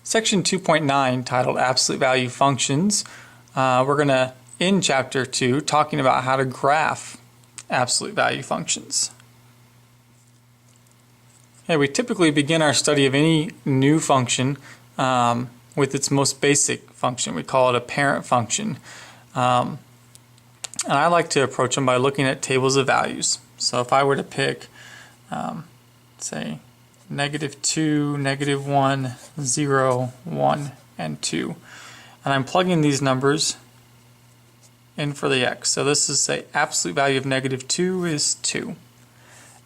Section 2.9, titled Absolute Value Functions. We're going to end Chapter 2 talking about how to graph absolute value functions. Okay, we typically begin our study of any new function with its most basic function. We call it a parent function. And I like to approach them by looking at tables of values. So if I were to pick, say, -2, -1, 0, 1, and 2. And I'm plugging these numbers in for the x. So this is, say, absolute value of -2 is 2.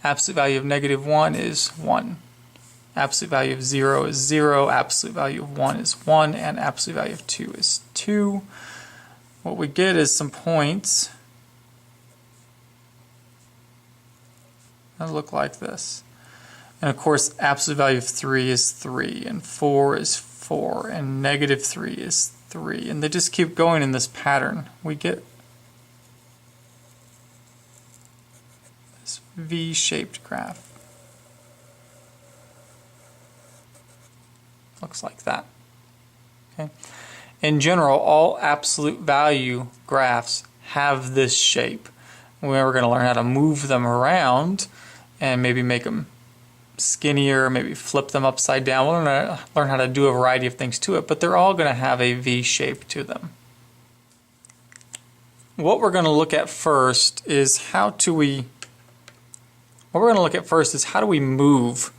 Absolute value of -1 is 1. Absolute value of 0 is 0. Absolute value of 1 is 1. And absolute value of 2 is 2. What we get is some points that look like this. And of course, absolute value of 3 is 3, and 4 is 4, and -3 is 3. And they just keep going in this pattern. We get this V-shaped graph. Looks like that. Okay. In general, all absolute value graphs have this shape. We're going to learn how to move them around and maybe make them skinnier, maybe flip them upside down. We'll learn how to do a variety of things to it, but they're all going to have a V shape to them. What we're going to look at first is how do we move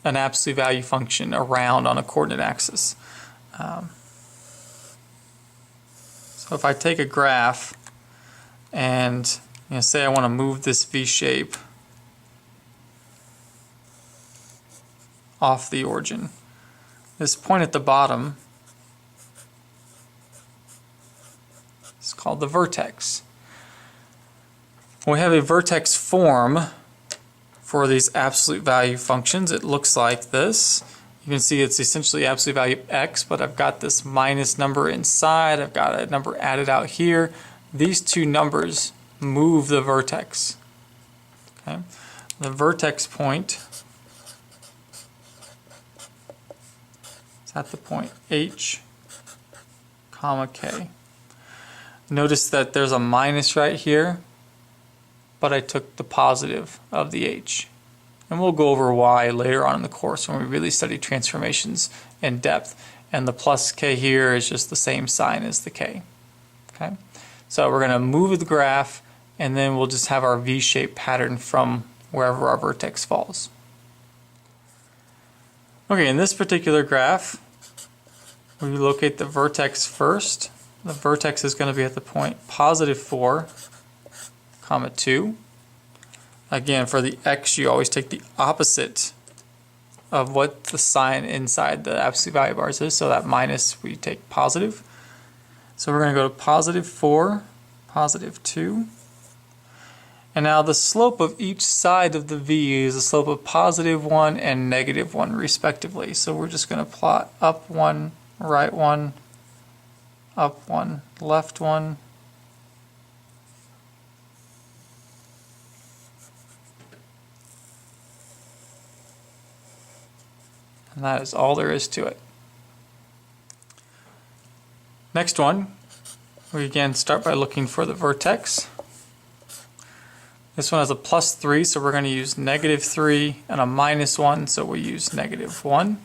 an absolute value function around on a coordinate axis. So if I take a graph and say I want to move this V shape off the origin. This point at the bottom is called the vertex. We have a vertex form for these absolute value functions. It looks like this. You can see it's essentially absolute value of x, but I've got this minus number inside. I've got a number added out here. These two numbers move the vertex. Okay? The vertex point at the point h, comma, k. Notice that there's a minus right here, but I took the positive of the h. And we'll go over why later on in the course when we really study transformations in depth. And the plus k here is just the same sign as the k. Okay? So we're going to move the graph, and then we'll just have our V-shaped pattern from wherever our vertex falls. Okay, in this particular graph, we locate the vertex first. The vertex is going to be at the point +4, comma 2. Again, for the x, you always take the opposite of what the sign inside the absolute value bars is. So that minus, we take positive. So we're going to go to +4, +2. And now the slope of each side of the V is the slope of +1 and -1 respectively. So we're just going to plot up 1, right 1, up 1, left 1. And that is all there is to it. Next one, we again start by looking for the vertex. This one has a +3, so we're going to use -3, and a -1, so we use -1.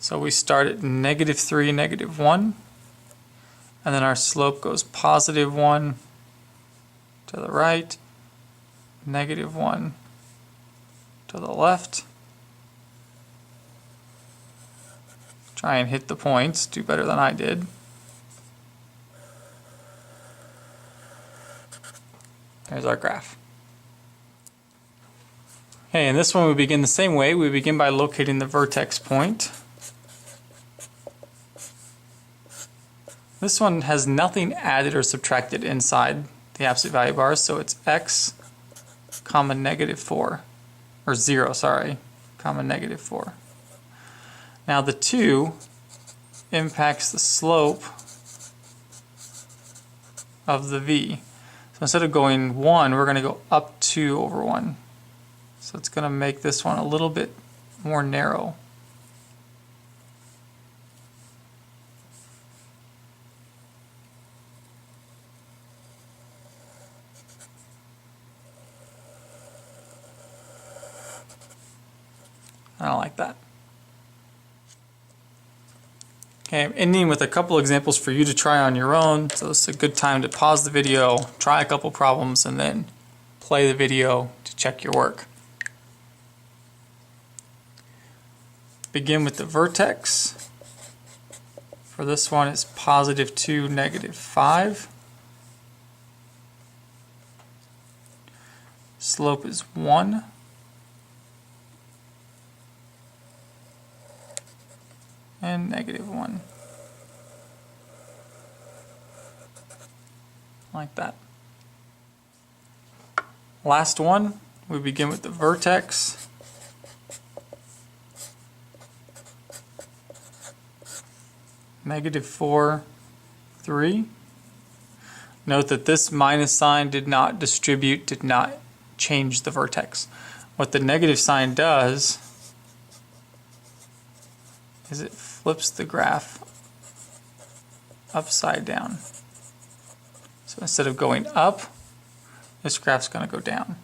So we start at -3, -1, and then our slope goes +1 to the right, -1 to the left. Try and hit the points, do better than I did. There's our graph. Okay, in this one we begin the same way. We begin by locating the vertex point. This one has nothing added or subtracted inside the absolute value bars, so it's x, comma, -4, or 0, sorry, comma, -4. Now the 2 impacts the slope of the V. So instead of going 1, we're going to go up 2 over 1. So it's going to make this one a little bit more narrow. I don't like that. Okay, I'm ending with a couple examples for you to try on your own. So it's a good time to pause the video, try a couple problems, and then play the video to check your work. Begin with the vertex. For this one, it's +2, -5. Slope is 1. And -1. Like that. Last one, we begin with the vertex. -4, 3. Note that this minus sign did not distribute, did not change the vertex. What the negative sign does is it flips the graph upside down. So instead of going up, this graph's going to go down.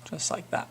Just like that.